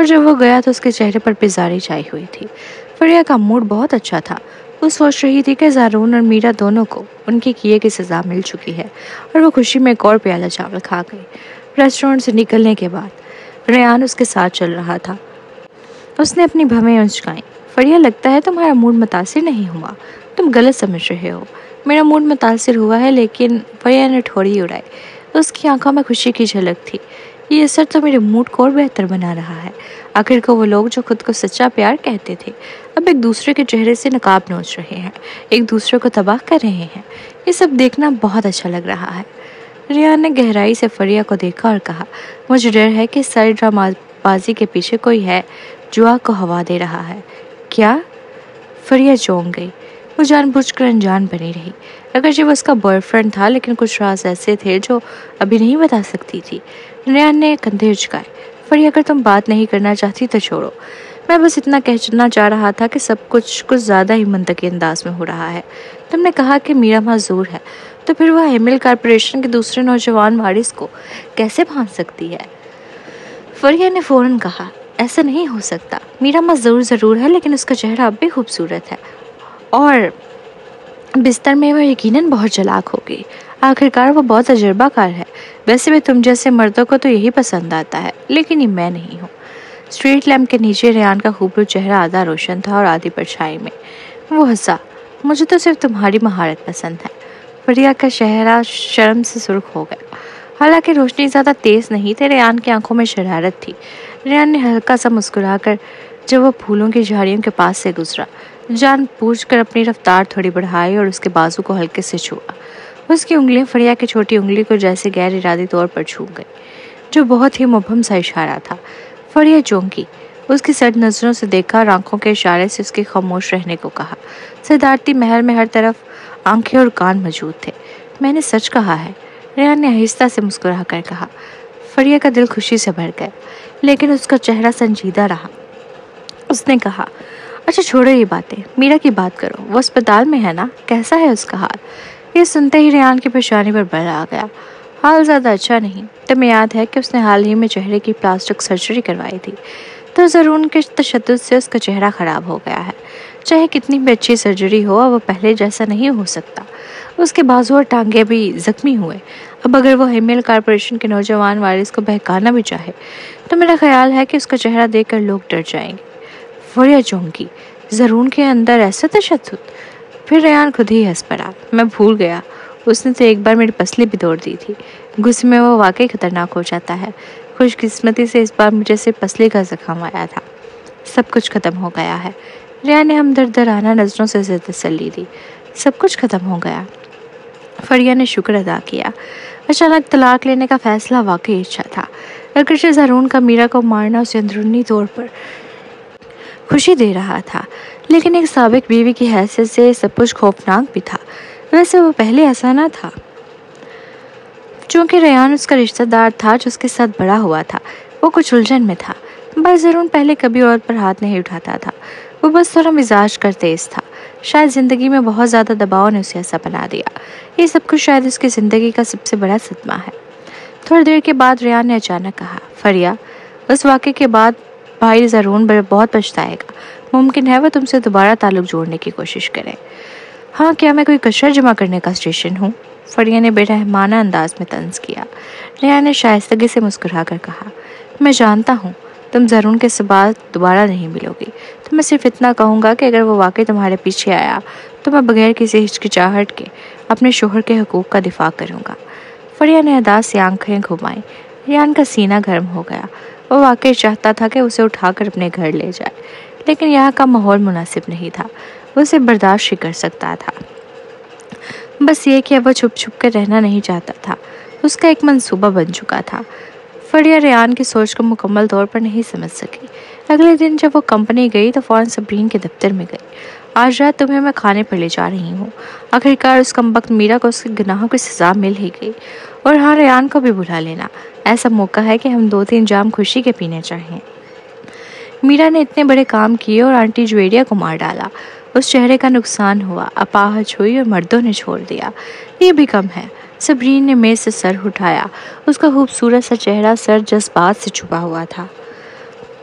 اور جب وہ گیا تو اس کے چہرے پر بیزاری چھائی ہوئی تھی۔ فریہ کا موڈ بہت اچھا تھا۔ وہ سوچ رہی تھی کہ زارون اور میرا دونوں کو ان کے کیے کی سزا مل چکی ہے، اور وہ خوشی میں ایک اور پیالہ چاول کھا گئی۔ ریسٹورینٹ سے نکلنے کے بعد ریان اس کے ساتھ چل رہا تھا۔ اس نے اپنی بھویں انچکائیں۔ فریہ، لگتا ہے تمہارا موڈ متاثر نہیں ہوا، تم غلط سمجھ رہے ہو۔ میرا موڈ متاثر ہوا ہے، لیکن فریہ نے ٹھوڑی اڑائی۔ اس کی آنکھوں میں خوشی کی جھلک تھی۔ یہ اثر تو میرے موڈ کو اور بہتر بنا رہا ہے۔ آخر کو وہ لوگ جو خود کو سچا پیار کہتے تھے اب ایک دوسرے کے چہرے سے نقاب نوچ رہے ہیں، ایک دوسرے کو تباہ کر رہے ہیں۔ یہ سب دیکھنا بہت اچھا لگ رہا ہے۔ ریان نے گہرائی سے فریہ کو دیکھا اور کہا، مجھے ڈر ہے کہ ساری ڈرامہ بازی کے پیچھے کوئی ہے جو آگ کو ہوا دے رہا ہے۔ کیا؟ فریہ چونک گئی۔ وہ جان بوجھ کر انجان بنی رہی، اگرچہ وہ اس کا بوائے فرینڈ تھا، لیکن کچھ راز ایسے تھے جو ابھی نہیں بتا سکتی تھی۔ ریان نے کندھے اچکائے۔ فریہ، اگر تم بات نہیں کرنا چاہتی تو چھوڑو، میں بس اتنا کہنا چاہ رہا تھا کہ سب کچھ زیادہ ہی منطقی انداز میں ہو رہا ہے۔ تم نے کہا کہ میرا معذور ہے، تو پھر وہ ایمیل کارپوریشن کے دوسرے نوجوان وارث کو کیسے باندھ سکتی ہے؟ فریہ نے فوراً کہا، ایسا نہیں ہو سکتا۔ میرا معذور ضرور ہے، لیکن اس کا چہرہ اب بھی خوبصورت ہے، اور بستر میں وہ یقیناً بہت چلاک ہوگی۔ آخرکار وہ بہت تجربہ کار ہے۔ ویسے بھی تم جیسے مردوں کو تو یہی پسند آتا ہے، لیکن یہ میں نہیں ہوں۔ اسٹریٹ لیمپ کے نیچے ریان کا خوبصورت چہرہ آدھا روشن تھا اور آدھی پرچھائی میں۔ وہ ہنسا، مجھے تو صرف تمہاری مہارت پسند ہے۔ فریہ کا چہرہ شرم سے سرخ ہو گیا۔ حالانکہ روشنی زیادہ تیز نہیں تھی، ریان کی آنکھوں میں شرارت تھی۔ ریان نے ہلکا سا مسکرا کر جب وہ پھولوں کی جھاڑیوں کے پاس سے گزرا، جان بوجھ کر اپنی رفتار تھوڑی بڑھائی اور اس کے بازو کو ہلکے سے چھوا۔ اس کی انگلیاں فریہ کی چھوٹی انگلی کو جیسے غیر ارادی طور پر چھو گئی، جو بہت ہی مبہم سا اشارہ تھا۔ فریہ چونکی، اس کی سرد نظروں سے دیکھا اور آنکھوں کے اشارے سے اس کے خاموش رہنے کو کہا۔ صدارتی محل میں ہر طرف آنکھیں اور کان موجود تھے۔ میں نے سچ کہا ہے، ریان نے آہستہ سے مسکرا کر کہا۔ فریہ کا دل خوشی سے بھر گیا، لیکن اس کا چہرہ سنجیدہ رہا۔ اس نے کہا، اچھا چھوڑو یہ باتیں، میرا کی بات کرو۔ وہ اسپتال میں ہے نا؟ کیسا ہے اس کا حال؟ یہ سنتے ہی ریان کی پیشانی پر بل آ گیا۔ حال زیادہ اچھا نہیں۔ تمہیں یاد ہے کہ اس نے حال ہی میں چہرے کی پلاسٹک سرجری کروائی تھی، تو زارون کے تشدد سے اس کا چہرہ خراب ہو گیا ہے۔ چاہے کتنی بھی اچھی سرجری ہو، وہ پہلے جیسا نہیں ہو سکتا۔ اس کے بازو اور ٹانگیں بھی زخمی ہوئے۔ اب اگر وہ ایمیل کارپوریشن کے نوجوان وارث کو بہکانا بھی چاہے تو میرا خیال ہے کہ اس کا چہرہ دیکھ کر لوگ ڈر جائیں گے۔ فریہ چونکی، زارون کے اندر ایسا تشدد؟ پھر ریان خود ہی ہنس پڑا۔ میں بھول گیا، اس نے تو ایک بار میری پسلی بھی توڑ دی تھی۔ غصے میں وہ واقعی خطرناک ہو جاتا ہے۔ خوش قسمتی سے اس بار مجھے صرف پسلی کا زخم آیا تھا۔ سب کچھ ختم ہو گیا ہے۔ ریان نے ہمدردانہ نظروں سے اسے تسلی دی۔ سب کچھ ختم ہو گیا؟ فریہ نے شکر ادا کیا۔ اچانک طلاق لینے کا فیصلہ واقعی اچھا تھا۔ اگرچہ زارون کا میرا کو مارنا اسے اندرونی طور پر خوشی دے رہا تھا، لیکن ایک سابق بیوی کی حیثیت سے سب کچھ خوفناک بھی تھا۔ ویسے وہ پہلے ایسا نہ تھا۔ چونکہ ریان اس کا رشتہ دار تھا جو اس کے ساتھ بڑا ہوا تھا، وہ کچھ الجھن میں تھا۔ بس زارون پہلے کبھی عورت پر ہاتھ نہیں اٹھاتا تھا۔ وہ بس تھوڑا مزاج کر تیز تھا۔ شاید زندگی میں بہت زیادہ دباؤ نے اسے ایسا بنا دیا۔ یہ سب کچھ شاید اس کی زندگی کا سب سے بڑا صدمہ ہے۔ تھوڑی دیر کے بعد ریان نے اچانک کہا، فریہ، اس واقعے کے بعد بھائی زارون بہت پچھتائے گا۔ ممکن ہے وہ تم سے دوبارہ تعلق جوڑنے کی کوشش کرے۔ ہاں، کیا میں کوئی کچرا جمع کرنے کا اسٹیشن ہوں؟ فریہ نے بے رحمانہ انداز میں طنز کیا۔ ریان نے شائستگی سے مسکرا کر کہا، میں جانتا ہوں تم زارون کے بعد دوبارہ نہیں ملو گی، تو میں صرف اتنا کہوں گا کہ اگر وہ واقعی تمہارے پیچھے آیا تو میں بغیر کسی ہچکچاہٹ کے اپنے شوہر کے حقوق کا دفاع کروں گا۔ فریہ نے اداس سے آنکھیں گھمائیں۔ ریان کا سینہ گرم ہو گیا۔ وہ واقعی چاہتا تھا کہ اسے اٹھا کر اپنے گھر لے جائے، لیکن یہاں کا ماحول مناسب نہیں تھا۔ وہ اسے برداشت ہی کر سکتا تھا، بس یہ کہ وہ چھپ چھپ کر رہنا نہیں چاہتا تھا۔ اس کا ایک منصوبہ بن چکا تھا۔ فریہ ریان کی سوچ کو مکمل طور پر نہیں سمجھ سکی۔ اگلے دن جب وہ کمپنی گئی تو فوراً صبرین کے دفتر میں گئی۔ آج رات تمہیں میں کھانے پر لے جا رہی ہوں۔ آخرکار اس کمبخت میرا کو اس کے گناہوں کی سزا مل ہی گئی۔ اور ہاں، ریان کو بھی بلا لینا۔ ایسا موقع ہے کہ ہم 2-3 جام خوشی کے پینے چاہیے۔ میرا نے اتنے بڑے کام کیے اور آنٹی جویریا کو مار ڈالا۔ اس چہرے کا نقصان ہوا، اپاہج ہوئی اور مردوں نے چھوڑ دیا۔ یہ بھی کم ہے۔ صبرین نے میز سے سر اٹھایا۔ اس کا خوبصورت سا چہرہ سر جذبات سے چھپا ہوا تھا۔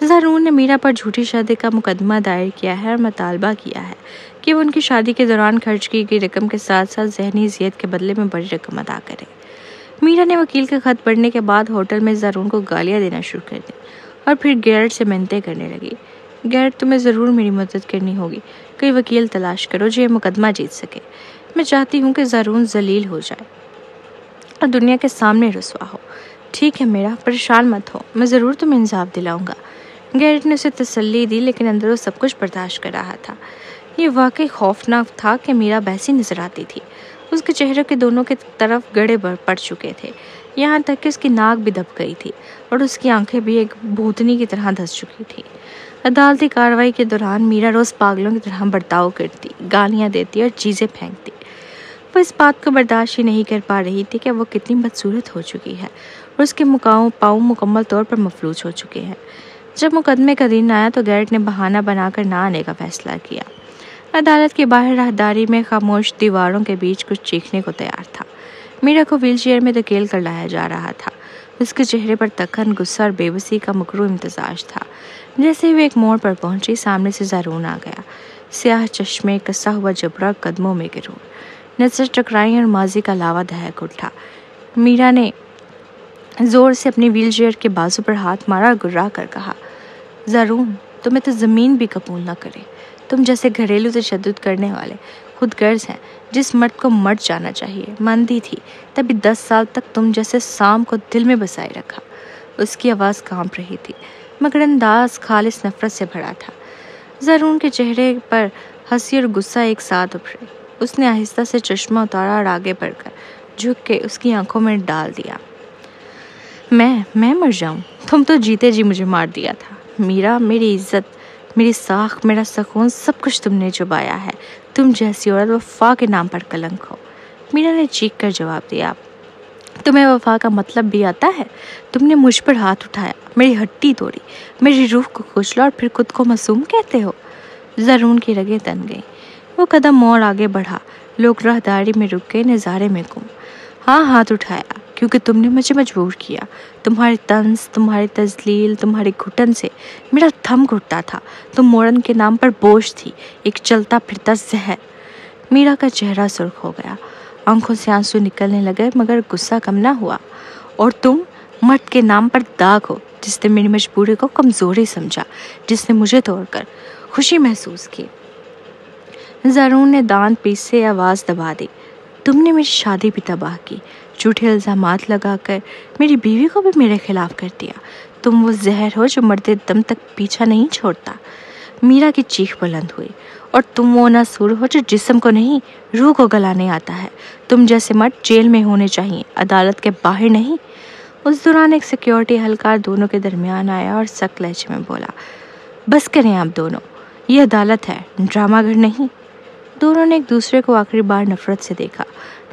زرون نے میرا پر جھوٹی شادی کا مقدمہ دائر کیا ہے اور مطالبہ کیا ہے کہ وہ ان کی شادی کے دوران خرچ کی گئی رقم کے ساتھ ساتھ ذہنی اذیت کے بدلے میں بڑی رقم ادا کرے۔ میرا نے وکیل کا خط پڑھنے کے بعد ہوٹل میں زرون کو گالیاں دینا شروع کر دی اور پھر گیرٹ سے منتیں کرنے لگی۔ گیرٹ، تمہیں ضرور میری مدد کرنی ہوگی، کوئی وکیل تلاش کرو جو یہ مقدمہ جیت سکے۔ میں چاہتی ہوں کہ زرون ذلیل ہو جائے اور دنیا کے سامنے رسوا ہو۔ ٹھیک ہے میرا، پریشان مت ہو، میں ضرور تمہیں انصاف دلاؤں گا۔ گیرٹ نے اسے تسلی دی، لیکن اندر وہ سب کچھ برداشت کر رہا تھا۔ یہ واقعی خوفناک تھا کہ میرا بحثی نظر آتی تھی۔ اس کے چہرے کے دونوں کی طرف گڑے پڑ چکے تھے، یہاں تک کہ اس کی ناک بھی دب گئی تھی اور اس کی آنکھیں بھی ایک بھوتنی کی طرح دھس چکی تھی۔ عدالتی کارروائی کے دوران میرا روز پاگلوں کی طرح برتاؤ کرتی، گالیاں دیتی اور چیزیں پھینکتی۔ وہ اس بات کو برداشت ہی نہیں کر پا رہی تھی کہ وہ کتنی بدصورت ہو چکی ہے اور اس کے پاؤں مکمل طور پر مفلوج ہو چکے ہیں۔ جب مقدمے کا دن آیا تو گیرٹ نے بہانہ بنا کر نہ آنے کا فیصلہ کیا۔ عدالت کے باہر راہداری میں خاموش دیواروں کے بیچ کچھ چیخنے کو تیار تھا۔ میرا کو ویل چیئر میں دھکیل کر لایا جا رہا تھا۔ اس کے چہرے پر تکن، غصہ اور بے بسی کا مکروہ امتزاج تھا۔ جیسے ہی وہ ایک موڑ پر پہنچی، سامنے سے زرون آ گیا۔ سیاہ چشمے، کسا ہوا جبڑا، قدموں میں گرور، نظر ٹکرائی اور ماضی کا لاوا دہک اٹھا۔ میرا نے زور سے اپنی ویل چیئر کے بازو پر ہاتھ مارا اور گرا کر کہا، زرون، تمہیں تو زمین بھی قبول نہ کرے۔ تم جیسے گھریلو تشدد کرنے والے خود غرض ہیں، جس مرد کو مر جانا چاہیے، مندی تھی تبھی 10 سال تک تم جیسے سام کو دل میں بسائے رکھا۔ اس کی آواز کانپ رہی تھی، مگر انداز خالص نفرت سے بھرا تھا۔ زرون کے چہرے پر ہنسی اور غصہ ایک ساتھ ابھرے۔ اس نے آہستہ سے چشمہ اتارا اور آگے بڑھ کر جھک کے اس کی آنکھوں میں ڈال دیا۔ میں مر جاؤں؟ تم تو جیتے جی مجھے مار دیا تھا۔ میری عزت، میری ساکھ، میرا سکون، سب کچھ تم نے چبایا ہے۔ تم جیسی عورت وفا کے نام پر کلنک ہو۔ میرا نے چیخ کر جواب دیا، تمہیں وفا کا مطلب بھی آتا ہے؟ تم نے مجھ پر ہاتھ اٹھایا، میری ہڈی توڑی، میری روح کو کچلا اور پھر خود کو معصوم کہتے ہو۔ زرون کی رگیں تن گئیں۔ وہ قدم موڑ آگے بڑھا۔ لوگ راہداری میں رک گئے، نظارے میں گم۔ ہاں، ہاتھ اٹھایا کیونکہ تم نے مجھے مجبور کیا۔ تمہاری طنز، تمہاری تذلیل، تمہاری گھٹن سے میرا تھم گھٹتا تھا۔ تم مورن کے نام پر بوجھ تھی، ایک چلتا پھرتا زہر۔ میرا کا چہرہ سرخ ہو گیا، آنکھوں سے آنسو نکلنے لگے، مگر غصہ کم نہ ہوا۔ اور تم مرد کے نام پر داغ ہو، جس نے میری مجبوری کو کمزوری سمجھا، جس نے مجھے توڑ کر خوشی محسوس کی۔ زرون نے دانت پیسے آواز دبا دی، تم نے میری شادی بھی تباہ کی، جھوٹے الزامات لگا کر میری بیوی کو بھی میرے خلاف کر دیا۔ تم وہ زہر ہو جو مرتے دم تک پیچھا نہیں چھوڑتا۔ میرا کی چیخ بلند ہوئی، اور تم وہ ناسور ہو جو جسم کو نہیں روح کو گلانے آتا ہے۔ تم جیسے مرد جیل میں ہونے چاہیے، عدالت کے باہر نہیں۔ اس دوران ایک سیکیورٹی اہلکار دونوں کے درمیان آیا اور سخت لہجے میں بولا، بس کریں آپ دونوں، یہ عدالت ہے، ڈرامہ گھر نہیں۔ دونوں نے ایک دوسرے کو آخری بار نفرت سے دیکھا،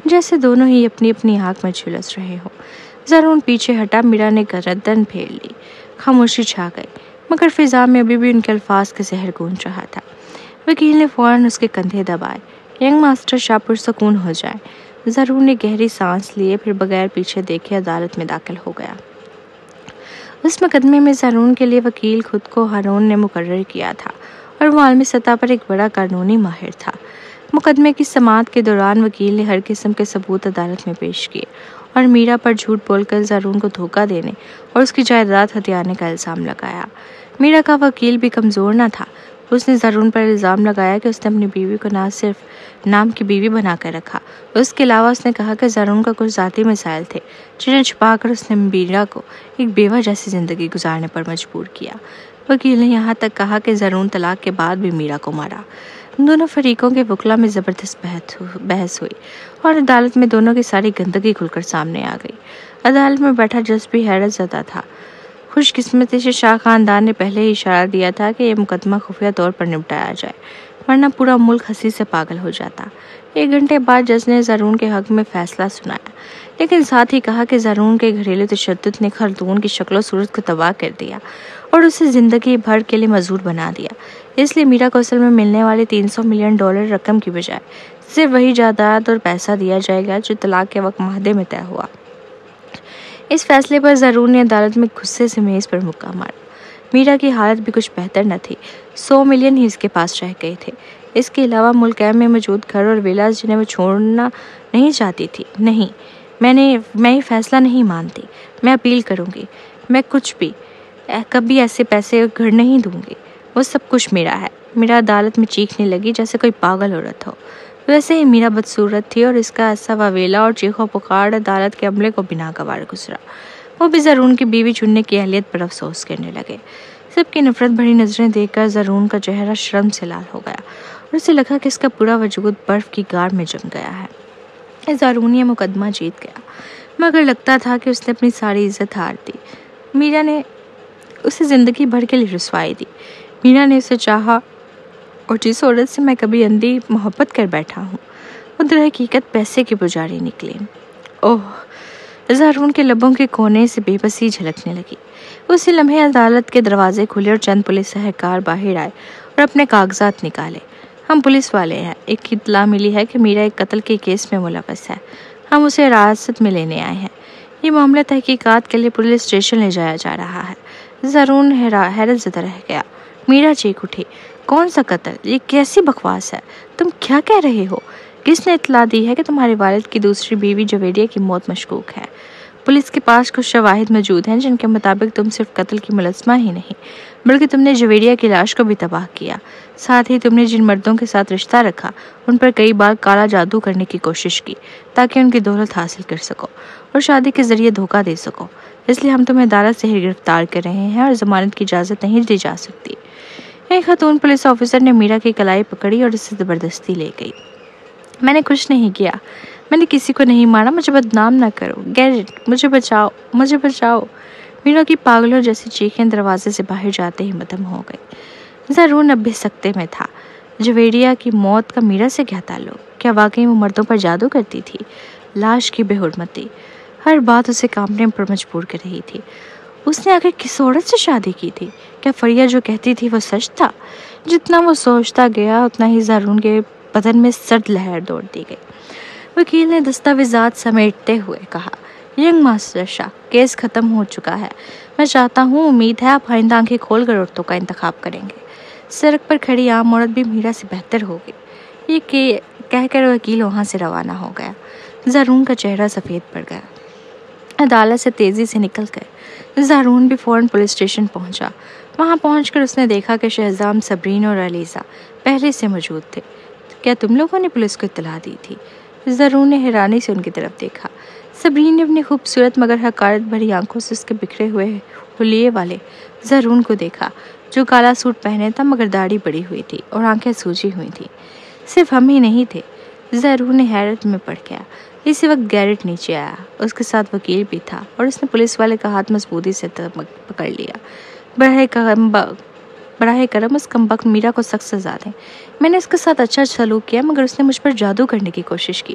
جیسے دونوں ہی اپنی اپنی آنکھ میں جھلس رہے ہوں۔ زرون پیچھے ہٹا، میرا نے گردن پھیر لی۔ خاموشی چھا گئی، مگر فضا میں ابھی بھی ان کے الفاظ کا زہر گونج رہا تھا۔ وکیل نے فوراً اس کے کندھے دبائے، ینگ ماسٹر شاہ پرسکون ہو جائیں۔ زرون نے گہری سانس لیے، پھر بغیر پیچھے دیکھے عدالت میں داخل ہو گیا۔ اس مقدمے میں زرون کے لیے وکیل خود کو ہارون نے مقرر کیا تھا، اور وہ عالمی سطح پر ایک بڑا قانونی ماہر تھا۔ مقدمے کی سماعت کے دوران وکیل نے ہر قسم کے ثبوت عدالت میں پیش کیے اور میرا پر جھوٹ بول کر زرون کو دھوکہ دینے اور اس کی جائیداد ہتھیانے کا الزام لگایا۔ میرا کا وکیل بھی کمزور نہ تھا۔ اس نے زرون پر الزام لگایا کہ اس نے اپنی بیوی کو نہ صرف نام کی بیوی بنا کر رکھا، اس کے علاوہ اس نے کہا کہ زرون کا کچھ ذاتی مسائل تھے جنہیں چھپا کر اس نے میرا کو ایک بیوہ جیسی زندگی گزارنے پر مجبور کیا۔ وکیل نے یہاں تک کہا کہ زرون طلاق کے بعد بھی میرا کو مارا۔ دونوں فریقوں کے وکلا میں زبردست بحث ہوئی اور عدالت میں دونوں کی ساری گندگی کھل کر سامنے آ گئی۔ عدالت میں بیٹھا جج بھی حیرت زدہ تھا۔ خوش قسمتی سے شاہ خاندان نے پہلے ہی اشارہ دیا تھا کہ یہ مقدمہ خفیہ طور پر نپٹایا جائے، ورنہ پورا ملک ہنسی سے پاگل ہو جاتا۔ 1 گھنٹے بعد جج نے زرون کے حق میں فیصلہ سنایا، لیکن ساتھ ہی کہا کہ زرون کے گھریلو تشدد نے خاتون کی شکل و صورت کو تباہ کر دیا اور اسے زندگی بھر کے لیے معذور بنا دیا۔ اس لیے میرا کو اصل میں ملنے والے $300 ملین رقم کی بجائے صرف وہی جائیداد اور پیسہ دیا جائے گا جو طلاق کے وقت معاہدے میں طے ہوا۔ اس فیصلے پر زرون نے عدالت میں غصے سے میز پر مکہ مارا۔ میرا کی حالت بھی کچھ بہتر نہ تھی۔ 100 ملین ہی اس کے پاس رہ گئے تھے۔ اس کے علاوہ ملک میں موجود گھر اور ویلاز جنہیں وہ چھوڑنا نہیں چاہتی تھی۔ نہیں، میں یہ فیصلہ نہیں مانتی۔ میں اپیل کروں گی، میں کچھ بھی کبھی ایسے پیسے اور گھر نہیں دوں گی۔ وہ سب کچھ میرا ہے۔ میرا عدالت میں چیخنے لگی جیسے کوئی پاگل عورت ہو۔ ویسے ہی میرا بدصورت تھی اور اس کا ایسا واویلا اور چیخو پکار عدالت کے عملے کو بنا گوار گزرا۔ وہ بھی زرون کی بیوی چننے کی اہلیت پر افسوس کرنے لگے۔ سب کی نفرت بھری نظریں دیکھ کر زرون کا چہرہ شرم سے لال ہو گیا اور اسے لگا کہ اس کا پورا وجود برف کی غار میں جم گیا ہے۔ زرون یہ مقدمہ جیت گیا، مگر لگتا تھا کہ اس نے اپنی ساری عزت ہار دی۔ میرا نے اسے زندگی بھر کے لیے رسوائی دی۔ میرا نے اسے چاہا اور جس عورت سے میں کبھی اندھی محبت کر بیٹھا ہوں وہ در حقیقت پیسے کی پجاری نکلی۔ اوہ، زرون کے لبوں کے کونے سے بے بسی جھلکنے لگی۔ اسی لمحے عدالت کے دروازے کھلے اور چند پولیس اہلکار باہر آئے اور اپنے کاغذات نکالے۔ ہم پولیس والے ہیں، ایک اطلاع ملی ہے کہ میرا ایک قتل کے کیس میں ملوث ہے۔ ہم اسے حراست میں لینے آئے ہیں۔ یہ معاملہ تحقیقات کے لیے پولیس اسٹیشن لے جایا جا رہا ہے۔ زرون حیرت زدہ رہ گیا۔ میرا چیخ اٹھی، کون سا قتل؟ یہ کیسی بکواس ہے؟ تم کیا کہہ رہے ہو؟ کس نے اطلاع دی ہے کہ تمہارے والد کی دوسری بیوی جویریہ کی موت مشکوک ہے؟ پولیس کے پاس کچھ شواہد موجود ہیں جن کے مطابق تم صرف قتل کی ملزمہ ہی نہیں بلکہ تم نے جویریہ کی لاش کو بھی تباہ کیا۔ ساتھ ہی تم نے جن مردوں کے ساتھ رشتہ رکھا ان پر کئی بار کالا جادو کرنے کی کوشش کی تاکہ ان کی دولت حاصل کر سکو اور شادی کے ذریعے دھوکہ دے سکو۔ اس لیے ہم تمہیں عدالت سے ہی گرفتار کر رہے ہیں اور ضمانت کی اجازت نہیں دی جا سکتی۔ ایک خاتون پولیس آفیسر نے میرا کی کلائی پکڑی اور اسے زبردستی لے گئی۔ میں نے کچھ نہیں کیا، میں نے کسی کو نہیں مارا، مجھے بدنام نہ کرو، گیرٹ، مجھے بچاؤ، مجھے بچاؤ۔ میرا کی پاگلوں جیسی چیخیں دروازے سے باہر جاتے ہی ختم ہو گئی۔ زرون اب بھی سکتے میں تھا۔ جویریہ کی موت کا میرا سے کیا تعلق؟ کیا واقعی وہ مردوں پر جادو کرتی تھی؟ لاش کی بے حرمتی ہر بات اسے کانپنے پر مجبور کر رہی تھی۔ اس نے آخر کس عورت سے شادی کی تھی؟ کیا فریہ جو کہتی تھی وہ سچ تھا؟ جتنا وہ سوچتا گیا اتنا ہی زرون کے بدن میں سرد لہر دوڑ دی گئی۔ وکیل نے دستاویزات سمیٹتے ہوئے کہا، ینگ ماسٹر شاہ، کیس ختم ہو چکا ہے۔ میں چاہتا ہوں، امید ہے آپ آئندہ آنکھیں کھول کر عورتوں کا انتخاب کریں گے۔ سڑک پر کھڑی عام عورت بھی میرا سے بہتر ہوگی، یہ کہہ کر وکیل وہاں سے روانہ ہو گیا۔ زرون کا چہرہ سفید پڑ گیا۔ عدالت سے تیزی سے نکل کر زرون بھی فوراً پولیس اسٹیشن پہنچا۔ وہاں پہنچ کر اس نے دیکھا کہ شہزام، صبرین اور علیزہ پہلے سے موجود تھے۔ کیا تم لوگوں نے پولیس کو اطلاع دی تھی؟ زرون نے حیرانی سے ان کی طرف دیکھا۔ صبرین نے اپنی خوبصورت مگر حقارت بھری آنکھوں سے اس کے بکھرے ہوئے حلیے والے زرون کو دیکھا جو کالا سوٹ پہنے تھا مگر داڑھی بڑی ہوئی تھی اور آنکھیں سوجی ہوئی تھی۔ صرف ہم ہی نہیں تھے، زرون نے حیرت میں پڑ گیا۔ اسی وقت گیرٹ نیچے آیا، اس کے ساتھ وکیل بھی تھا اور اس نے پولیس والے کا ہاتھ مضبوطی سے پکڑ لیا۔ براہ کرم اس کمبخت میرا کو سخت سزا دیں۔ میں نے اس کے ساتھ اچھا سلوک کیا مگر اس نے مجھ پر جادو کرنے کی کوشش کی۔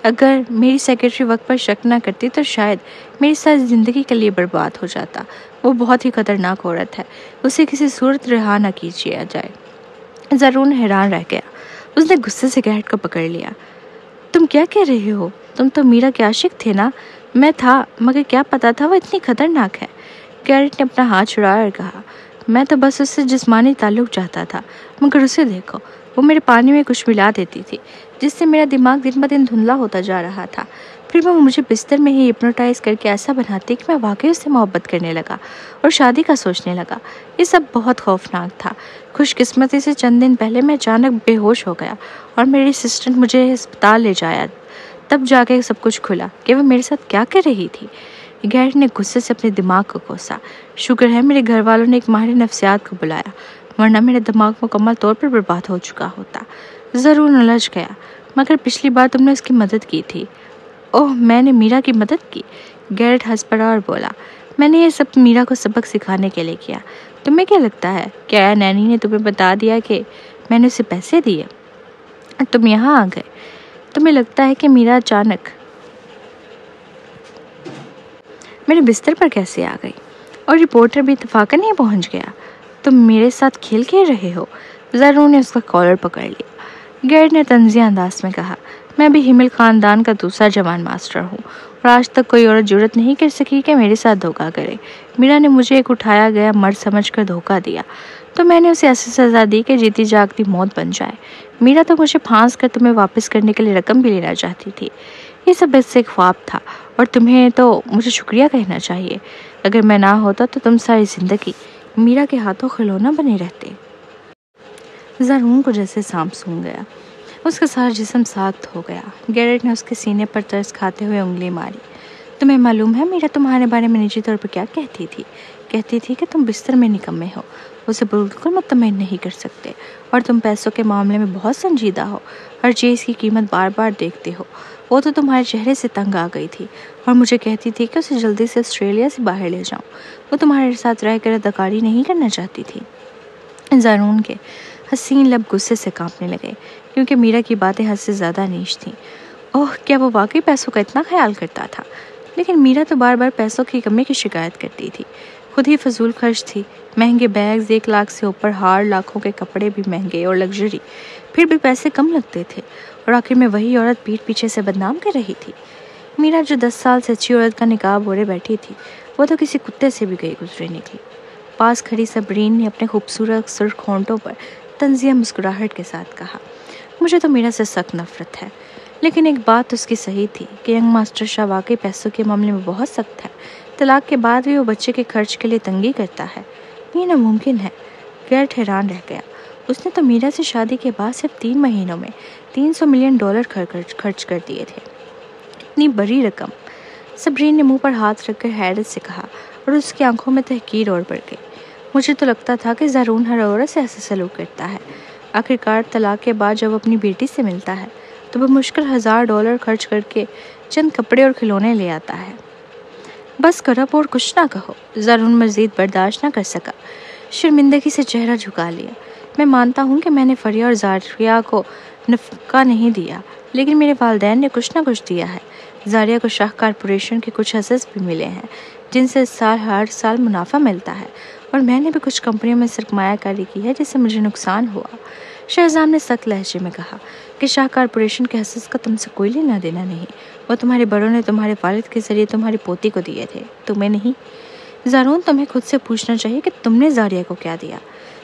اگر میری سیکرٹری وقت پر شک نہ کرتی تو شاید میری ساری زندگی کے لیے برباد ہو جاتا۔ وہ بہت ہی خطرناک عورت ہے، اسے کسی صورت رہا نہ کیجیے جائے۔ زرون حیران رہ گیا۔ اس نے غصے سے گیرٹ کو پکڑ لیا۔ تم کیا کہہ رہے ہو؟ تم تو میرا کے عاشق تھے نا؟ میں تھا، مگر کیا پتا تھا وہ اتنی خطرناک ہے۔ گیرٹ نے اپنا ہاتھ چھڑایا اور کہا، میں تو بس اس سے جسمانی تعلق چاہتا تھا، مگر اسے دیکھو، وہ میرے پانی میں کچھ ملا دیتی تھی جس سے میرا دماغ دن بہ دن دھندلا ہوتا جا رہا تھا۔ پھر وہ مجھے بستر میں ہی ہپنوٹائز کر کے ایسا بناتی کہ میں واقعی اس سے محبت کرنے لگا اور شادی کا سوچنے لگا۔ یہ سب بہت خوفناک تھا۔ خوش قسمتی سے چند دن پہلے میں اچانک بے ہوش ہو گیا اور میری اسسٹنٹ مجھے ہسپتال لے جایا، تب جا کے سب کچھ کھلا کہ وہ میرے ساتھ کیا کر رہی تھی۔ گیرٹ نے غصے سے اپنے دماغ کو کوسا۔ شکر ہے میرے گھر والوں نے ایک ماہر نفسیات کو بلایا، ورنہ میرا دماغ مکمل طور پر برباد ہو چکا ہوتا۔ ضرور الجھ گیا، مگر پچھلی بار تم نے اس کی مدد کی تھی۔ اوہ، میں نے میرا کی مدد کی؟ گیرٹ ہنس پڑا اور بولا، میں نے یہ سب میرا کو سبق سکھانے کے لیے کیا۔ تمہیں کیا لگتا ہے، کیا نینی نے تمہیں بتا دیا کہ میں نے اسے پیسے دیے؟ تم یہاں آ گئے، تمہیں لگتا ہے کہ میرا اچانک میرے بستر پر کیسے آ گئی؟ اور رپورٹر بھی اتفاقاً نہیں پہنچ گیا؟ تم میرے ساتھ کھیل کھیل رہے ہو؟ زرون نے اس کا کالر پکڑ لیا۔ گیرٹ نے طنزیہ انداز میں کہا، میں بھی ہمل خاندان کا دوسرا جوان ماسٹر ہوں اور آج تک کوئی عورت جرأت نہیں کر سکی کہ میرے ساتھ دھوکہ کرے۔ میرا نے مجھے ایک اٹھایا گیا مرد سمجھ کر دھوکہ دیا تو میں نے اسے ایسی سزا دی کہ جیتی جاگتی موت بن جائے۔ میرا تو مجھے پھانس کر تمہیں واپس کرنے کے لیے رقم بھی لینا چاہتی تھی۔ یہ سب بس ایک خواب تھا اور تمہیں تو مجھے شکریہ کہنا چاہیے۔ اگر میں نہ ہوتا تو تم ساری زندگی میرا کے ہاتھوں کھلونا بنے رہتے۔ زارون کو جیسے سانپ سونگھ گیا، اس کا سارا جسم ساخت ہو گیا۔ گیرٹ نے اس کے سینے پر ترس کھاتے ہوئے انگلی ماری۔ تمہیں معلوم ہے میرا تمہارے بارے میں نجی طور پر کیا کہتی تھی؟ کہتی تھی کہ تم بستر میں نکمے ہو، اسے بالکل مطمئن نہیں کر سکتے، اور تم پیسوں کے معاملے میں بہت سنجیدہ ہو، ہر چیز کی قیمت بار بار دیکھتے ہو۔ وہ تو تمہارے چہرے سے تنگ آ گئی تھی اور مجھے کہتی تھی کہ اسے جلدی سے آسٹریلیا سے باہر لے جاؤں۔ وہ تمہارے ساتھ رہ کر اداکاری نہیں کرنا چاہتی تھی۔ زارون کے حسین لب غصے سے کانپنے لگے کیونکہ میرا کی باتیں حد سے زیادہ نیچ تھیں۔ اوہ، کیا وہ واقعی پیسوں کا اتنا خیال کرتا تھا؟ لیکن میرا تو بار بار پیسوں کی کمی کی شکایت کرتی تھی، خود ہی فضول خرچ تھی، مہنگے بیگز، 1 لاکھ سے اوپر ہار، لاکھوں کے کپڑے بھی مہنگے اور لگژری، پھر بھی پیسے کم لگتے تھے، اور آخر میں وہی عورت پیٹھ پیچھے سے بدنام کر رہی تھی۔ میرا جو 10 سال سے اچھی عورت کا نقاب اوڑھے بیٹھی تھی، وہ تو کسی کتے سے بھی گئی گزری نکلی۔ پاس کھڑی صبرین نے اپنے خوبصورت سرخ ہونٹوں پر طنزیہ مسکراہٹ کے ساتھ کہا، مجھے تو میرا سے سخت نفرت ہے، لیکن ایک بات اس کی صحیح تھی کہ ینگ ماسٹر شاہ واقعی پیسوں کے معاملے میں بہت سخت ہے۔ طلاق کے بعد بھی وہ بچے کے خرچ کے لیے تنگی کرتا ہے۔ یہ ناممکن ہے۔ گیرٹ حیران رہ گیا۔ اس نے تو میرا سے شادی کے بعد صرف 3 مہینوں میں $300 ملین خرچ کر دیے تھے۔ اتنی بڑی رقم! صبرین نے منہ پر ہاتھ رکھ کر حیرت سے کہا، اور اس کی آنکھوں میں تحقیر اور بڑھ گئی۔ مجھے تو لگتا تھا کہ زارون ہر عورت سے ایسا سلوک کرتا ہے۔ آخرکار طلاق کے بعد جب اپنی بیٹی سے ملتا ہے تو بمشکل $1000 خرچ کر کے چند کپڑے اور کھلونے لے آتا ہے۔ بس کرو، اور کچھ نہ کہو۔ زارون مزید برداشت نہ کر سکا، شرمندگی سے چہرہ جھکا لیا۔ میں مانتا ہوں کہ میں نے فریا اور زاریہ کو نفقہ نہیں دیا، لیکن میرے والدین نے کچھ نہ کچھ دیا ہے۔ زاریہ کو شاہ کارپوریشن کے کچھ حصص بھی ملے ہیں جن سے ہر سال منافع ملتا ہے، اور میں نے بھی کچھ کمپنیوں میں سرمایہ کاری کی ہے جس سے مجھے نقصان ہوا۔ شہزام نے سخت لہجے میں کہا کہ شاہ کارپوریشن کے حصص کا تم سے کوئی لینا دینا نہیں، وہ تمہارے بڑوں نے تمہارے والد کے ذریعے تمہاری پوتی کو دیے تھے، تمہیں نہیں۔ زارون، تمہیں خود سے پوچھنا چاہیے کہ تم نے زاریہ کو کیا دیا۔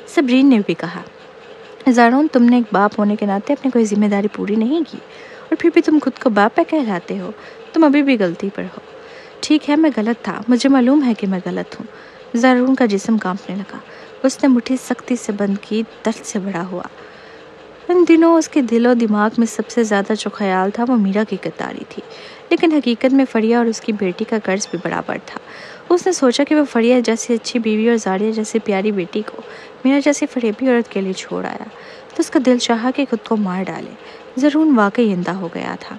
صبرین نے بھی کہا، زارون، تم نے ایک باپ ہونے کے ناطے اپنی کوئی ذمہ داری پوری نہیں کی، اور پھر بھی تم خود کو باپ پہ کہلاتے ہو۔ تم ابھی بھی غلطی پر ہو۔ ٹھیک ہے، میں غلط تھا، مجھے معلوم ہے کہ میں غلط ہوں۔ زارون کا جسم کانپنے لگا۔ اس نے مٹھی سختی سے بند کی، درد سے بھرا ہوا۔ ان دنوں اس کے دل و دماغ میں سب سے زیادہ جو خیال تھا وہ میرا کی غداری تھی، لیکن حقیقت میں فریا اور اس کی بیٹی کا قرض بھی برابر تھا۔ اس نے سوچا کہ وہ فریا جیسی اچھی بیوی اور زاریہ جیسی پیاری بیٹی کو میرا جیسی فریبی عورت کے لیے چھوڑ آیا، تو اس کا دل چاہا کہ خود کو مار ڈالے۔ زارون واقعی اندھا ہو گیا تھا۔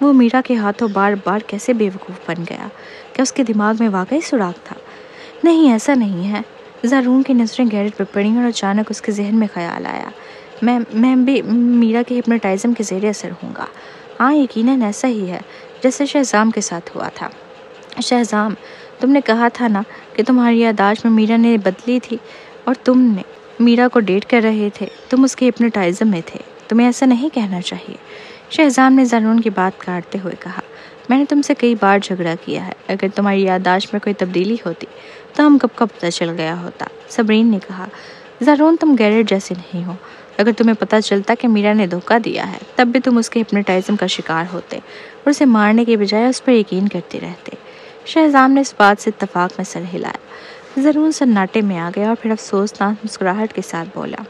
وہ میرا کے ہاتھوں بار بار کیسے بے وقوف بن گیا؟ کیا اس کے دماغ میں واقعی سراغ تھا؟ نہیں، ایسا نہیں ہے۔ زارون کی نظریں گیرٹ پر پڑیں اور اچانک اس کے ذہن میں خیال آیا، میں بھی میرا کے ہپنوٹائزم کے زیر اثر ہوں گا۔ ہاں، یقیناً ایسا ہی ہے جیسے شہزام کے ساتھ ہوا تھا۔ شہزام، تم نے کہا تھا نا کہ تمہاری یادداشت میں میرا نے بدلی تھی، اور تم نے میرا کو ڈیٹ کر رہے تھے، تم اس کے ہپنوٹائزم میں تھے۔ تمہیں ایسا نہیں کہنا چاہیے۔ شہزام نے زارون کی بات کاٹتے ہوئے کہا، میں نے تم سے کئی بار جھگڑا کیا ہے، اگر تمہاری یادداشت میں کوئی تبدیلی ہوتی تو ہم کب کا پتہ چل گیا ہوتا۔ صبرین نے کہا، زارون، تم گیرٹ جیسے نہیں ہو۔ اگر تمہیں پتہ چلتا کہ میرا نے دھوکہ دیا ہے تب بھی تم اس کے ہپنوٹائزم کا شکار ہوتے اور اسے مارنے کے بجائے اس پر یقین کرتے رہتے۔ شہزام نے اس بات سے اتفاق میں سر ہلایا۔ زارون سناٹے میں آ گیا اور پھر افسوسناک مسکراہٹ کے ساتھ بولا،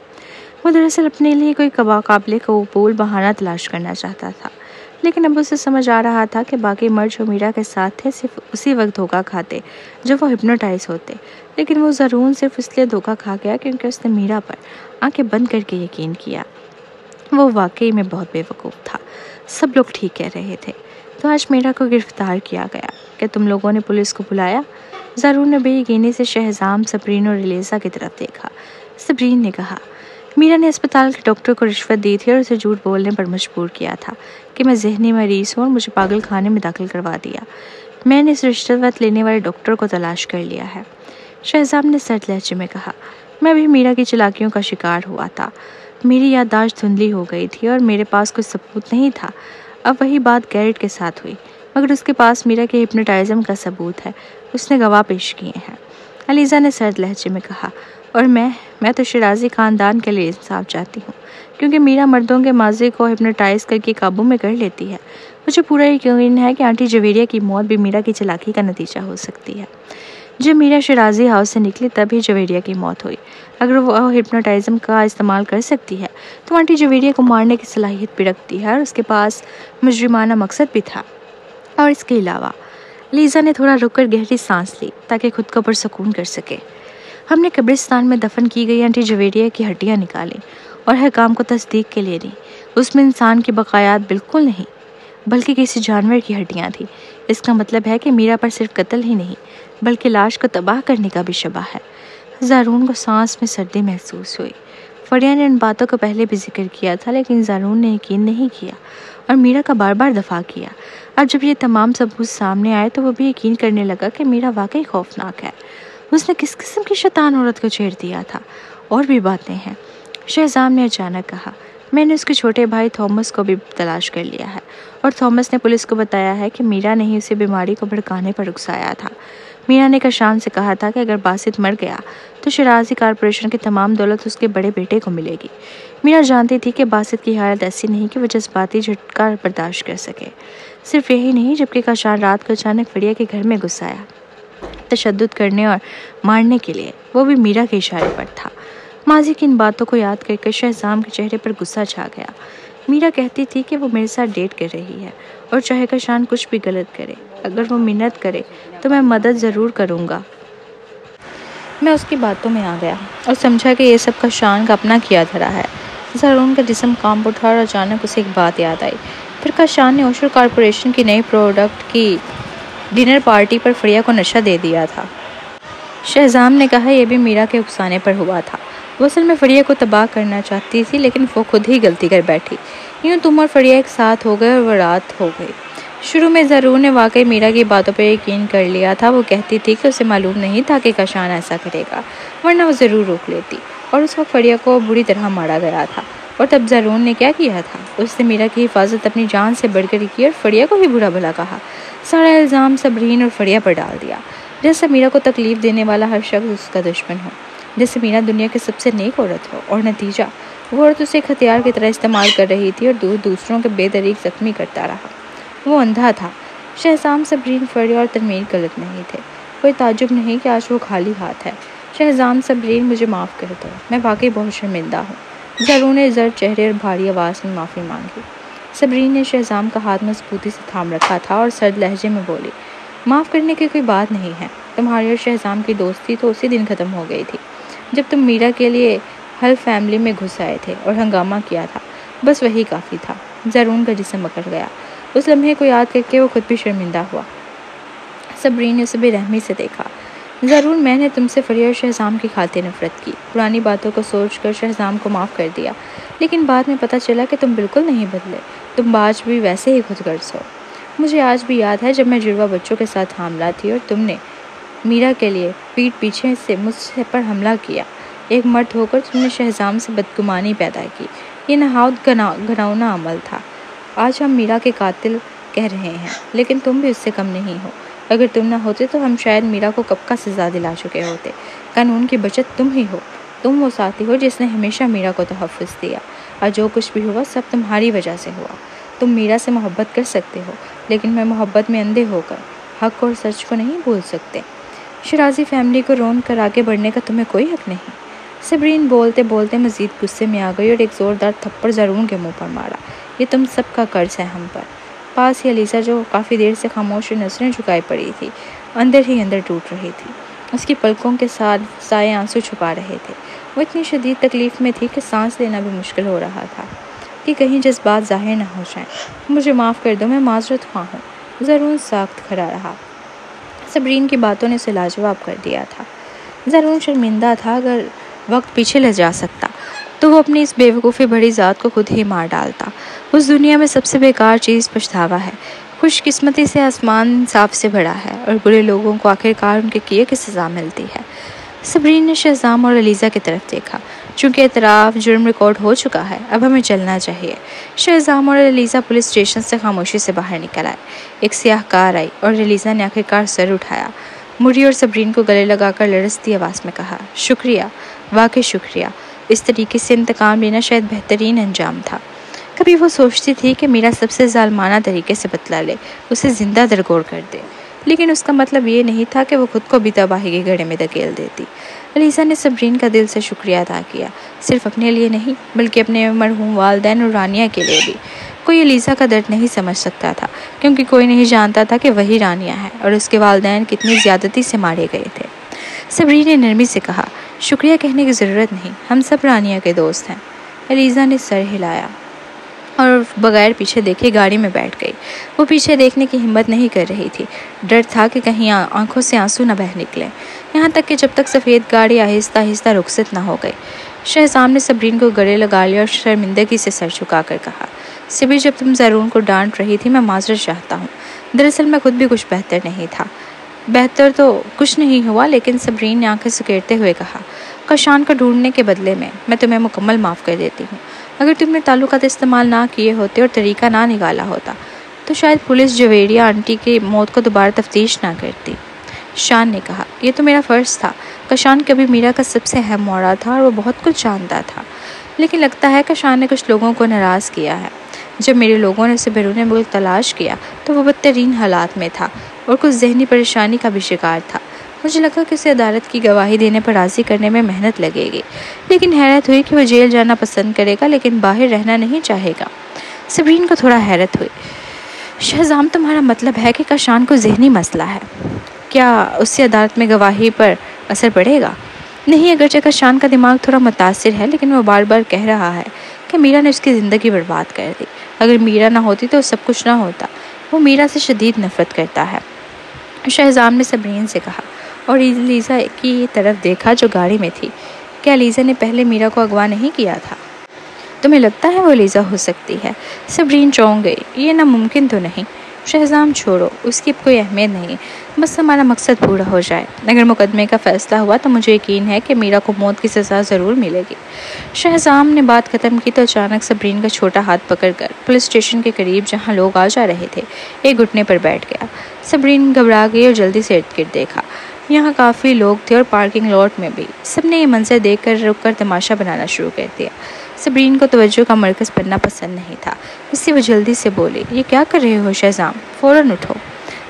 وہ دراصل اپنے لیے کوئی قابل قبول بہانہ تلاش کرنا چاہتا تھا، لیکن اب اسے سمجھ آ رہا تھا کہ باقی مرد جو میرا کے ساتھ تھے صرف اسی وقت دھوکہ کھاتے جب وہ ہپنوٹائز ہوتے، لیکن وہ زارون صرف اس لیے دھوکہ کھا گیا کیونکہ اس نے میرا پر آنکھیں بند کر کے یقین کیا۔ وہ واقعی میں بہت بے وقوف تھا۔ سب لوگ ٹھیک کہہ رہے تھے۔ تو آج میرا کو گرفتار کیا گیا، کیا تم لوگوں نے پولیس کو بلایا؟ زارون نے بے یقینی سے شہزام، صبرین اور ایلیزا کی طرف دیکھا۔ صبرین نے کہا، میرا نے اسپتال کے ڈاکٹر کو رشوت دی تھی اور اسے جھوٹ بولنے پر مجبور کیا تھا کہ میں ذہنی مریض ہوں اور مجھے پاگل خانے میں داخل کروا دیا۔ میں نے اس رشوت لینے والے ڈاکٹر کو تلاش کر لیا ہے۔ شہزام نے سرد لہجے میں کہا، میں بھی میرا کی چالاکیوں کا شکار ہوا تھا۔ میری یادداشت دھندلی ہو گئی تھی اور میرے پاس کوئی ثبوت نہیں تھا۔ اب وہی بات گیرٹ کے ساتھ ہوئی۔ مگر اس کے پاس میرا کے ہپنوٹائزم کا ثبوت ہے، اس نے گواہ پیش کیے ہیں۔ علیزہ نے سرد لہجے میں کہا، اور میں تو شیرازی خاندان کے لیے انصاف چاہتی ہوں، کیونکہ میرا مردوں کے ماضی کو ہپنوٹائز کر کے قابو میں کر لیتی ہے۔ مجھے پورا یقین ہے کہ آنٹی جویریہ کی موت بھی میرا کی چالاکی کا نتیجہ ہو سکتی ہے۔ جب میرا شیرازی ہاؤس سے نکلی تب ہی جویریہ کی موت ہوئی۔ اگر وہ ہپنوٹائزم کا استعمال کر سکتی ہے تو آنٹی جویریہ کو مارنے کی صلاحیت بھی رکھتی ہے، اور اس کے پاس مجرمانہ مقصد بھی تھا۔ اور اس کے علاوہ لیزا نے تھوڑا رک کر گہری سانس لی تاکہ خود کو پرسکون کر سکے۔ ہم نے قبرستان میں دفن کی گئی آنٹی جویریہ کی ہڈیاں نکالیں اور حکام کو تصدیق کے لیے دیں۔ اس میں انسان کی بقایات بالکل نہیں بلکہ کسی جانور کی ہڈیاں تھیں۔ اس کا مطلب ہے کہ میرا پر صرف قتل ہی نہیں بلکہ لاش کو تباہ کرنے کا بھی شبہ ہے۔ زارون کو سانس میں سردی محسوس ہوئی۔ فریہ نے ان باتوں کو پہلے بھی ذکر کیا تھا، لیکن زارون نے یقین نہیں کیا اور میرا کا بار بار دفاع کیا۔ اب جب یہ تمام ثبوت سامنے آئے تو وہ بھی یقین کرنے لگا کہ میرا واقعی خوفناک ہے۔ اس نے کس قسم کی شیطان عورت کو چھیڑ دیا تھا؟ اور بھی باتیں ہیں، شہزام نے اچانک کہا۔ میں نے اس کے چھوٹے بھائی تھامس کو بھی تلاش کر لیا ہے، اور تھامس نے پولیس کو بتایا ہے کہ میرا نے ہی اسے بیماری کو بھڑکانے پر اکسایا تھا۔ میرا نے کشان سے کہا تھا کہ اگر باسط مر گیا تو شیرازی کارپوریشن کی تمام دولت اس کے بڑے بیٹے کو ملے گی۔ میرا جانتی تھی کہ باسط کی حالت ایسی نہیں کہ وہ جذباتی جھٹکا برداشت کر سکے۔ صرف یہی نہیں، جبکہ کشان رات کو اچانک فریہ کے گھر میں گھس آیا تشدد کرنے اور مارنے کے لیے، وہ بھی میرا کے اشارے پر تھا۔ ماضی کی ان باتوں کو یاد کر کے شہزام کے چہرے پر غصہ چھا گیا۔ میرا کہتی تھی کہ وہ میرے ساتھ ڈیٹ کر رہی ہے، اور چاہے کشان کچھ بھی غلط کرے، اگر وہ منت کرے تو میں مدد ضرور کروں گا۔ میں اس کی باتوں میں آ گیا اور سمجھا کہ یہ سب کشان کا اپنا کیا دھرا ہے۔ زارون کا جسم کانپ اٹھا اور اچانک اسے ایک بات یاد آئی۔ پھر کشان نے اوشر کارپوریشن کی نئی پروڈکٹ کی ڈنر پارٹی پر فریہ کو نشہ دے دیا تھا۔ شہزام نے کہا، یہ بھی میرا کے اکسانے پر ہوا تھا۔ وہ اصل میں فریہ کو تباہ کرنا چاہتی تھی، لیکن وہ خود ہی غلطی کر بیٹھی۔ یوں تم اور فریہ ایک ساتھ ہو گئے اور وہ رات ہو گئی۔ شروع میں ضرور نے واقعی میرا کی باتوں پر یقین کر لیا تھا۔ وہ کہتی تھی کہ اسے معلوم نہیں تھا کہ کشان ایسا کرے گا، ورنہ وہ ضرور روک لیتی۔ اور اس وقت فریہ کو بری طرح مارا گیا تھا۔ اور تب زارون نے کیا کیا تھا؟ اس نے میرا کی حفاظت اپنی جان سے بڑھ کر کی اور فریہ کو ہی برا بھلا کہا۔ سارا الزام صبرین اور فریہ پر ڈال دیا، جیسے میرا کو تکلیف دینے والا ہر شخص اس کا دشمن ہو، جیسے میرا دنیا کی سب سے نیک عورت ہو۔ اور نتیجہ، وہ عورت اسے ایک ہتھیار کی طرح استعمال کر رہی تھی اور دوسروں کے بے دریغ زخمی کرتا رہا۔ وہ اندھا تھا۔ شہزام، صبرین، فریہ اور تنویر غلط نہیں تھے۔ کوئی تعجب نہیں کہ آج وہ خالی ہاتھ ہے۔ شہزام، صبرین، مجھے معاف کر دو، میں واقعی بہت شرمندہ ہوں۔ زارون نے زرد چہرے اور بھاری آواز میں معافی مانگی۔ صبرین نے شہزام کا ہاتھ مضبوطی سے تھام رکھا تھا اور سرد لہجے میں بولی، معاف کرنے کی کوئی بات نہیں ہے۔ تمہاری اور شہزام کی دوستی تو اسی دن ختم ہو گئی تھی جب تم میرا کے لیے ہل فیملی میں گھس آئے تھے اور ہنگامہ کیا تھا، بس وہی کافی تھا۔ زارون کا جسم اکڑ گیا۔ اس لمحے کو یاد کر کے وہ خود بھی شرمندہ ہوا۔ صبرین نے اسے بے رحمی سے دیکھا۔ ضرور میں نے تم سے فریہ اور شہزام کی خاطر نفرت کی، پرانی باتوں کو سوچ کر شہزام کو معاف کر دیا، لیکن بعد میں پتہ چلا کہ تم بالکل نہیں بدلے، تم آج بھی ویسے ہی خود غرض ہو۔ مجھے آج بھی یاد ہے جب میں جڑواں بچوں کے ساتھ حاملہ تھی اور تم نے میرا کے لیے پیٹ پیچھے سے مجھ پر حملہ کیا۔ ایک مرد ہو کر تم نے شہزام سے بدگمانی پیدا کی۔ یہ نہایت گھناؤنا عمل تھا۔ آج ہم میرا کے قاتل کہہ رہے ہیں، لیکن تم بھی اس سے کم نہیں ہو۔ اگر تم نہ ہوتے تو ہم شاید میرا کو کب کا سزا دلا چکے ہوتے۔ قانون کی بچت تم ہی ہو۔ تم وہ ساتھی ہو جس نے ہمیشہ میرا کو تحفظ دیا، اور جو کچھ بھی ہوا سب تمہاری وجہ سے ہوا۔ تم میرا سے محبت کر سکتے ہو، لیکن میں محبت میں اندھے ہو کر حق اور سچ کو نہیں بھول سکتے۔ شیرازی فیملی کو رون کر آگے بڑھنے کا تمہیں کوئی حق نہیں۔ صبرین بولتے بولتے مزید غصے میں آ گئی اور ایک زوردار تھپڑ زارون کے منہ پر مارا۔ یہ تم سب کا قرض ہے ہم پر۔ پاس ہی علیزہ، جو کافی دیر سے خاموش نظریں جھکائی پڑی تھی، اندر ہی اندر ٹوٹ رہی تھی۔ اس کی پلکوں کے ساتھ سائے آنسو چھپا رہے تھے۔ وہ اتنی شدید تکلیف میں تھی کہ سانس لینا بھی مشکل ہو رہا تھا کہ کہیں جذبات ظاہر نہ ہو جائیں۔ مجھے معاف کر دو، میں معذرت خواہ ہوں۔ زارون ساخت کھڑا رہا۔ صبرین کی باتوں نے اسے لاجواب کر دیا تھا۔ زارون شرمندہ تھا۔ اگر وقت پیچھے لے جا سکتا تو وہ اپنی اس بے وقوفی بڑی ذات کو خود ہی مار ڈالتا۔ اس دنیا میں سب سے بیکار چیز پچھتاوا ہے۔ خوش قسمتی سے آسمان انصاف سے بڑا ہے، اور برے لوگوں کو آخرکار ان کے کیے کی سزا ملتی ہے۔ صبرین نے شہزام اور علیزہ کی طرف دیکھا۔ چونکہ اعتراف جرم ریکارڈ ہو چکا ہے، اب ہمیں چلنا چاہیے۔ شہزام اور علیزہ پولیس اسٹیشن سے خاموشی سے باہر نکل آئے۔ ایک سیاہ کار آئی اور علیزہ نے آخرکار سر اٹھایا، مڑی اور صبرین کو گلے لگا کر لرزتی آواز میں کہا، شکریہ، واقعی شکریہ۔ اس طریقے سے انتقام لینا شاید بہترین انجام تھا۔ کبھی وہ سوچتی تھی کہ میرا سب سے ظالمانہ طریقے سے بدلہ لے، اسے زندہ درگور کر دے، لیکن اس کا مطلب یہ نہیں تھا کہ وہ خود کو بھی تباہی کے گڑھے میں دھکیل دیتی۔ علیزہ نے صبرین کا دل سے شکریہ ادا کیا، صرف اپنے لیے نہیں بلکہ اپنے مرحوم والدین اور رانیہ کے لیے بھی۔ کوئی علیزہ کا درد نہیں سمجھ سکتا تھا، کیونکہ کوئی نہیں جانتا تھا کہ وہی رانیہ ہے اور اس کے والدین کتنی زیادتی سے مارے گئے تھے۔ صبرین نے نرمی سے کہا، شکریہ کہنے کی ضرورت نہیں، ہم سب رانیہ کے دوست ہیں۔ علیزہ نے سر ہلایا اور بغیر پیچھے دیکھے گاڑی میں بیٹھ گئی۔ وہ پیچھے دیکھنے کی ہمت نہیں کر رہی تھی، ڈر تھا کہ کہیں آنکھوں سے آنسو نہ بہہ نکلیں، یہاں تک کہ جب تک سفید گاڑی آہستہ آہستہ رخصت نہ ہو گئی۔ شہزام نے صبرین کو گلے لگا لیا اور شرمندگی سے سر جھکا کر کہا، صبری، جب تم زرون کو ڈانٹ رہی تھی میں معذرت چاہتا ہوں، دراصل میں خود بھی کچھ بہتر نہیں تھا۔ بہتر تو کچھ نہیں ہوا، لیکن صبرین نے آنکھیں سکیڑتے ہوئے کہا، کشان کو ڈھونڈنے کے بدلے میں تمہیں مکمل معاف کر دیتی ہوں۔ اگر تم نے تعلقات استعمال نہ کیے ہوتے اور طریقہ نہ نکالا ہوتا تو شاید پولیس جویریہ آنٹی کی موت کو دوبارہ تفتیش نہ کرتی۔ شان نے کہا، یہ تو میرا فرض تھا۔ کشان کبھی میرا کا سب سے اہم موڑا تھا اور وہ بہت کچھ جانتا تھا، لیکن لگتا ہے کشان نے کچھ لوگوں کو ناراض کیا ہے۔ جب میرے لوگوں نے اسے بیرون ملک تلاش کیا تو وہ بدترین حالات میں تھا اور کچھ ذہنی پریشانی کا بھی شکار تھا۔ مجھے لگا کہ اسے عدالت کی گواہی دینے پر راضی کرنے میں محنت لگے گی، لیکن حیرت ہوئی کہ وہ جیل جانا پسند کرے گا لیکن باہر رہنا نہیں چاہے گا۔ صبرین کو تھوڑا حیرت ہوئی۔ شہزام، تمہارا مطلب ہے کہ کشان کو ذہنی مسئلہ ہے؟ کیا اس سے عدالت میں گواہی پر اثر پڑے گا؟ نہیں، اگرچہ کشان کا دماغ تھوڑا متاثر ہے، لیکن وہ بار بار کہہ رہا ہے کہ میرا نے اس کی زندگی برباد کر دی۔ اگر میرا نہ ہوتی تو سب کچھ نہ ہوتا۔ وہ میرا سے شدید نفرت کرتا ہے۔ شہزام نے صبرین سے کہا اور علیزہ کی طرف دیکھا جو گاڑی میں تھی۔ کیا علیزہ نے پہلے میرا کو اغوا نہیں کیا تھا؟ تمہیں لگتا ہے وہ علیزہ ہو سکتی ہے؟ صبرین چونک گئی، یہ ناممکن تو نہیں۔ شہزام، چھوڑو، اس کی کوئی اہمیت نہیں، بس ہمارا مقصد پورا ہو جائے۔ اگر مقدمے کا فیصلہ ہوا تو مجھے یقین ہے کہ میرا کو موت کی سزا ضرور ملے گی۔ شہزام نے بات ختم کی تو اچانک صبرین کا چھوٹا ہاتھ پکڑ کر پولیس اسٹیشن کے قریب جہاں لوگ آ جا رہے تھے ایک گھٹنے پر بیٹھ گیا۔ صبرین گھبرا گئی اور جلدی سے ارد گرد دیکھا۔ یہاں کافی لوگ تھے اور پارکنگ لاٹ میں بھی۔ سب نے یہ منظر دیکھ کر رک کر تماشا بنانا شروع کر دیا۔ صبرین کو توجہ کا مرکز بننا پسند نہیں تھا، اس سے وہ جلدی سے بولی، یہ کیا کر رہے ہو شہزام؟ فوراً اٹھو۔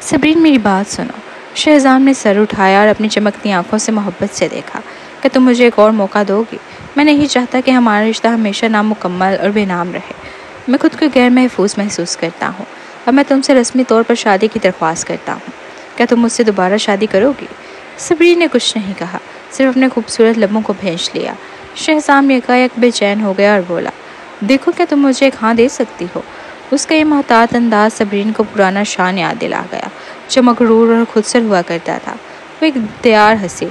صبرین، میری بات سنو۔ شہزام نے سر اٹھایا اور اپنی چمکتی آنکھوں سے محبت سے دیکھا، کہ تم مجھے ایک اور موقع دو گی؟ میں نہیں چاہتا کہ ہمارا رشتہ ہمیشہ نامکمل اور بے نام رہے۔ میں خود کو غیر محفوظ محسوس کرتا ہوں، اور میں تم سے رسمی طور پر شادی کی درخواست کرتا ہوں۔ کیا تم مجھ سے دوبارہ شادی کرو گی؟ صبرین نے کچھ نہیں کہا، صرف اپنے خوبصورت لبوں کو بھینچ لیا۔ شہزام یکایک بے چین ہو گیا اور بولا، دیکھو، کیا تم مجھے ایک ہاں دے سکتی ہو؟ اس کا یہ محتاط انداز صبرین کو پرانا شان یاد دلا گیا جو مغرور اور خودسر ہوا کرتا تھا۔ وہ ایک دیار ہنسی۔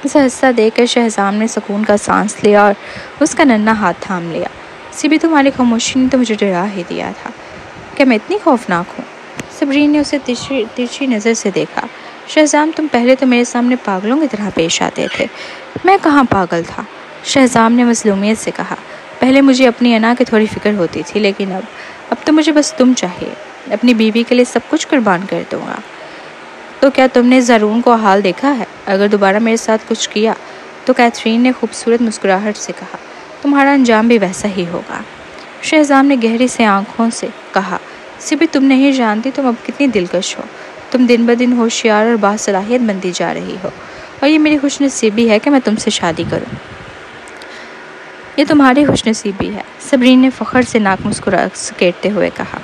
اسے ہنستا دیکھ کر شہزام نے سکون کا سانس لیا اور اس کا ننھا ہاتھ تھام لیا۔ صبری، تمہاری خاموشی نے تو مجھے ڈرا ہی دیا تھا۔ کیا میں اتنی خوفناک ہوں؟ صبرین نے اسے ترچھی نظر سے دیکھا۔ شہزام، تم پہلے تو میرے سامنے پاگلوں کی طرح پیش آتے تھے۔ میں کہاں پاگل تھا؟ شہزام نے مظلومیت سے کہا، پہلے مجھے اپنی انا کی تھوڑی فکر ہوتی تھی، لیکن اب تو مجھے بس تم چاہیے۔ اپنی بیوی کے لیے سب کچھ قربان کر دوں گا۔ تو کیا تم نے زرون کو حال دیکھا ہے؟ اگر دوبارہ میرے ساتھ کچھ کیا تو کیتھرین نے خوبصورت مسکراہٹ سے کہا، تمہارا انجام بھی ویسا ہی ہوگا۔ شہزام نے گہری سے آنکھوں سے کہا، صبری، تم نہیں جانتی تم اب کتنی دلکش ہو۔ تم دن بدن ہوشیار اور باصلاحیت بنتی جا رہی ہو، اور یہ میری خوش نصیبی ہے کہ میں تم سے شادی کروں۔ یہ تمہاری خوش نصیبی ہے، صبرین نے فخر سے ناک سکیڑتے ہوئے کہا۔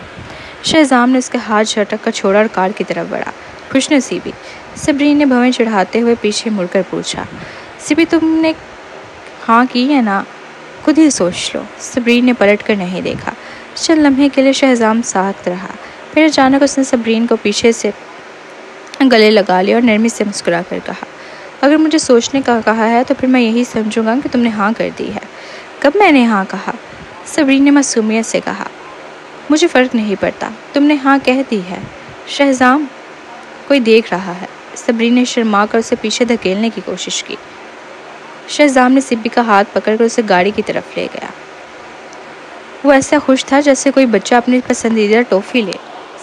شہزام نے اس کے ہاتھ جھٹک کر چھوڑا اور کار کی طرف بڑھا۔ خوش نصیبی؟ صبرین نے بھویں چڑھاتے ہوئے پیچھے مڑ کر پوچھا۔ صبری، تم نے ہاں کی ہے نا؟ خود ہی سوچ لو۔ صبرین نے پلٹ کر نہیں دیکھا۔ چند لمحے کے لیے شہزام ساکت رہا، پھر اچانک اس نے صبرین کو پیچھے سے گلے لگا لیا اور نرمی سے مسکرا کر کہا، اگر مجھے سوچنے کا کہا ہے تو پھر میں یہی سمجھوں گا کہ تم نے ہاں کر دی ہے۔ کب میں نے ہاں کہا؟ صبرین نے معصومیت سے کہا، مجھے فرق نہیں پڑتا، تم نے ہاں کہہ دی ہے۔ شہزام، کوئی دیکھ رہا ہے۔ صبرین نے شرما کر اسے پیچھے دھکیلنے کی کوشش کی۔ شہزام نے سبی کا ہاتھ پکڑ کر اسے گاڑی کی طرف لے گیا۔ وہ ایسا خوش تھا جیسے کوئی بچہ اپنی پسندیدہ ٹافی لے۔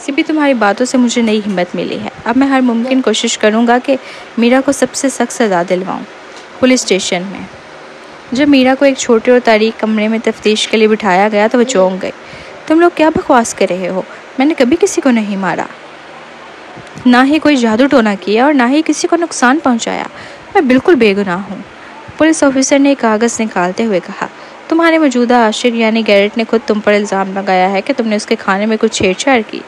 سبی، تمہاری باتوں سے مجھے نئی ہمت ملی ہے۔ اب میں ہر ممکن کوشش کروں گا کہ میرا کو سب سے سخت سزا دلواؤں۔ پولیس اسٹیشن میں جب میرا کو ایک چھوٹے اور تاریک کمرے میں تفتیش کے لیے بٹھایا گیا تو وہ چونک گئی۔ تم لوگ کیا بکواس کر رہے ہو؟ میں نے کبھی کسی کو نہیں مارا، نہ ہی کوئی جادو ٹونا کیا اور نہ ہی کسی کو نقصان پہنچایا۔ میں بالکل بے گناہ ہوں۔ پولیس آفیسر نے ایک کاغذ نکالتے ہوئے کہا، تمہارے موجودہ عاشق یعنی گیرٹ نے خود تم پر الزام لگایا ہے کہ تم نے اس کے کھانے میں کچھ چھیڑ چھاڑ کی۔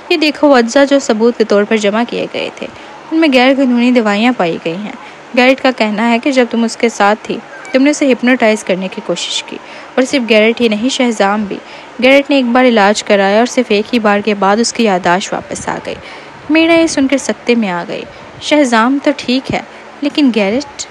یہ دیکھو وہ اجزا جو ثبوت کے طور پر جمع کیے گئے تھے، ان میں غیر قانونی دوائیاں پائی گئی ہیں۔ گیرٹ کا کہنا ہے کہ جب تم اس کے ساتھ تھی تم نے اسے ہپنوٹائز کرنے کی کوشش کی، اور صرف گیرٹ ہی نہیں، شہزام بھی۔ گیرٹ نے ایک بار علاج کرایا اور صرف ایک ہی بار کے بعد اس کی یادداشت واپس آ گئی۔ میرا یہ سن کر سکتے میں آ گئی۔ شہزام تو ٹھیک ہے، لیکن گیرٹ؟